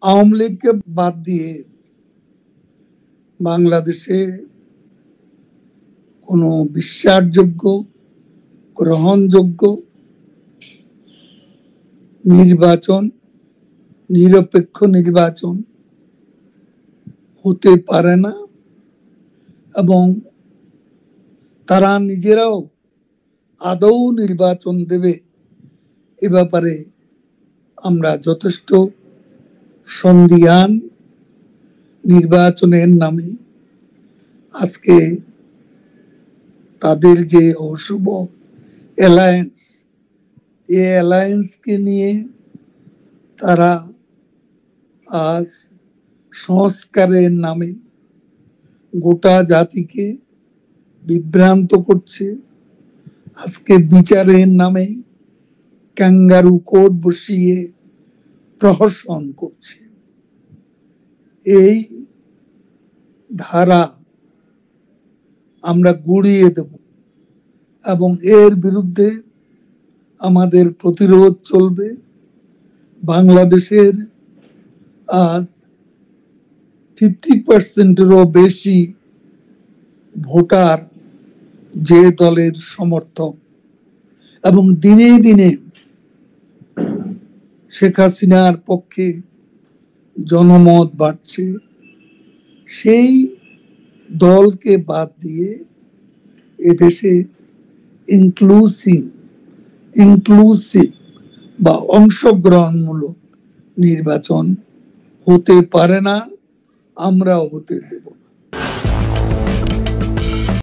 আওয়ামী লীগকে বাদ দিয়ে বাংলাদেশে কোনো বিশ্বাসযোগ্য, গ্রহণযোগ্য নির্বাচন, নিরপেক্ষ নির্বাচন হতে পারে না এবং তারা নিজেরাও আদৌ নির্বাচন দেবে এ ব্যাপারে আমরা যথেষ্ট সন্দিহান। নির্বাচনের নামে আজকে তাদের যে অশুভ অ্যালায়েন্স, এই অ্যালায়েন্সকে নিয়ে তারা আজ সংস্কারের নামে গোটা জাতিকে বিভ্রান্ত করছে। আজকে বিচারের নামে ক্যাঙ্গারু কোর্ট বসিয়ে প্রহসন করছে। এই ধারা আমরা গুড়িয়ে দেব এবং এর বিরুদ্ধে আমাদের প্রতিরোধ চলবে। বাংলাদেশের আজ 50%-এরও বেশি ভোটার যে দলের সমর্থক এবং দিনে দিনে শেখ হাসিনার পক্ষে জনমত বাড়ছে, সেই দলকে বাদ দিয়ে এদেশে ইনক্লুসিভ বা অংশগ্রহণমূলক নির্বাচন হতে পারে না, আমরাও হতে দেব না।